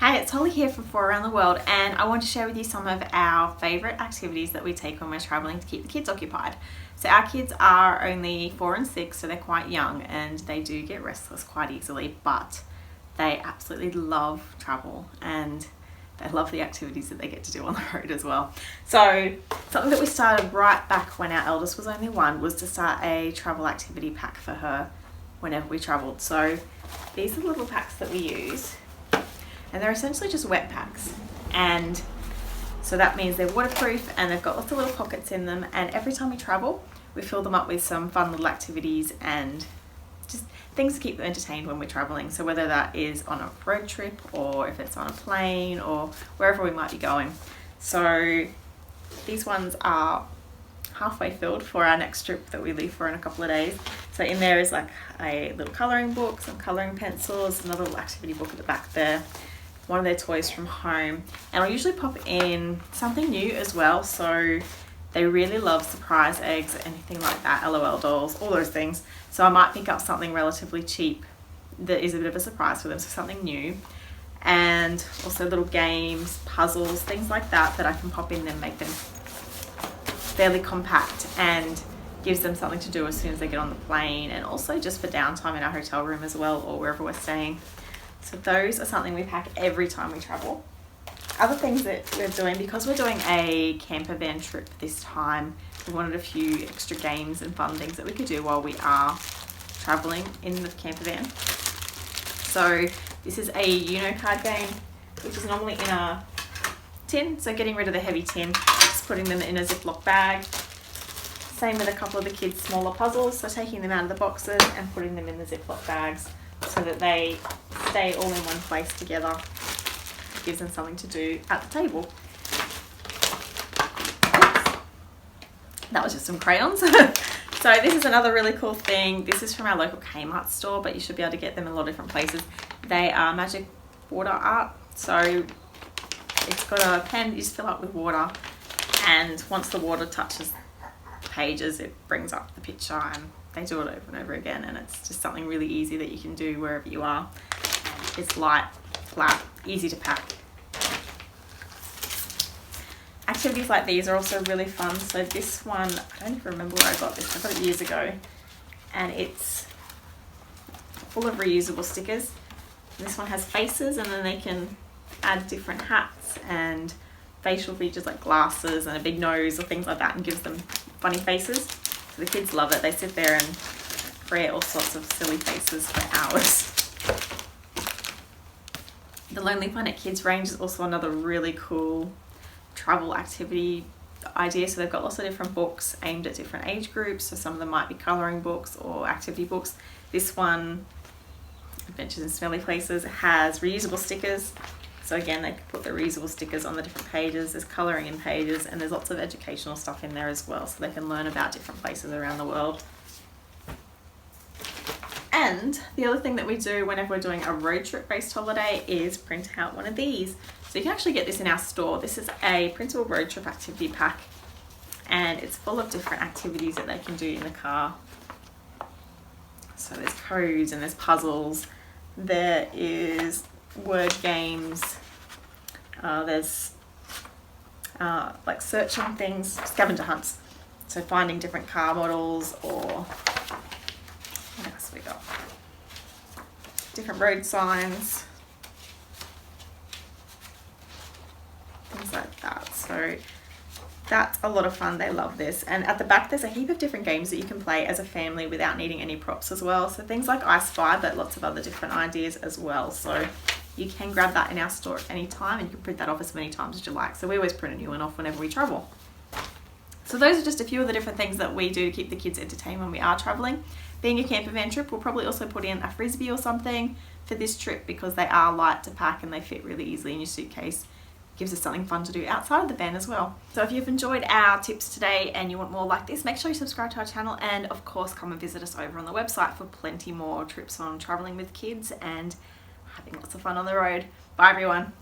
Hey, it's Holly here from For Around the World, and I want to share with you some of our favourite activities that we take when we're travelling to keep the kids occupied. So our kids are only 4 and 6, so they're quite young and they do get restless quite easily, but they absolutely love travel and they love the activities that they get to do on the road as well. So something that we started right back when our eldest was only 1 was to start a travel activity pack for her whenever we travelled. So these are the little packs that we use. And they're essentially just wet packs, and so that means they're waterproof and they've got lots of little pockets in them, and every time we travel we fill them up with some fun little activities and just things to keep them entertained when we're traveling. So whether that is on a road trip or if it's on a plane or wherever we might be going. So these ones are halfway filled for our next trip that we leave for in a couple of days. So in there is like a little colouring book, some colouring pencils, another little activity book at the back there, one of their toys from home, and I'll usually pop in something new as well. So they really love surprise eggs, anything like that, LOL dolls, all those things. So I might pick up something relatively cheap that is a bit of a surprise for them, so something new, and also little games, puzzles, things like that that I can pop in and make them fairly compact and gives them something to do as soon as they get on the plane, and also just for downtime in our hotel room as well or wherever we're staying. So those are something we pack every time we travel. Other things that we're doing, because we're doing a camper van trip this time, we wanted a few extra games and fun things that we could do while we are traveling in the camper van. So this is a card game, which is normally in a tin, so getting rid of the heavy tin, just putting them in a Ziploc bag. Same with a couple of the kids' smaller puzzles, so taking them out of the boxes and putting them in the Ziploc bags so that they stay all in one place together. It gives them something to do at the table. Oops. That was just some crayons. So this is another really cool thing. This is from our local Kmart store, but you should be able to get them in a lot of different places. They are magic water art. So it's got a pen you just fill up with water, and once the water touches pages it brings up the picture, and they do it over and over again, and it's just something really easy that you can do wherever you are. It's light, flat, easy to pack. Activities like these are also really fun. So this one, I don't even remember where I got this, I got it years ago, and it's full of reusable stickers. This one has faces, and then they can add different hats and facial features like glasses and a big nose or things like that, and gives them funny faces. So the kids love it. They sit there and create all sorts of silly faces for hours. The Lonely Planet Kids range is also another really cool travel activity idea. So they've got lots of different books aimed at different age groups. So some of them might be colouring books or activity books. This one, Adventures in Smelly Places, has reusable stickers. So again, they can put the reusable stickers on the different pages. There's colouring in pages, and there's lots of educational stuff in there as well, so they can learn about different places around the world. And the other thing that we do whenever we're doing a road trip based holiday is print out one of these. So you can actually get this in our store. This is a printable road trip activity pack, and it's full of different activities that they can do in the car. So there's codes and there's puzzles. There is word games, there's like searching things, scavenger hunts, so finding different car models, or what else we got, different road signs, things like that. So that's a lot of fun. They love this. And at the back there's a heap of different games that you can play as a family without needing any props as well, so things like I Spy, but lots of other different ideas as well. So you can grab that in our store at any time, and you can print that off as many times as you like. So we always print a new one off whenever we travel. So those are just a few of the different things that we do to keep the kids entertained when we are traveling. Being a camper van trip, we'll probably also put in a frisbee or something for this trip, because they are light to pack and they fit really easily in your suitcase. Gives us something fun to do outside of the van as well. So if you've enjoyed our tips today and you want more like this, make sure you subscribe to our channel, and of course come and visit us over on the website for plenty more trips on traveling with kids and having lots of fun on the road. Bye everyone.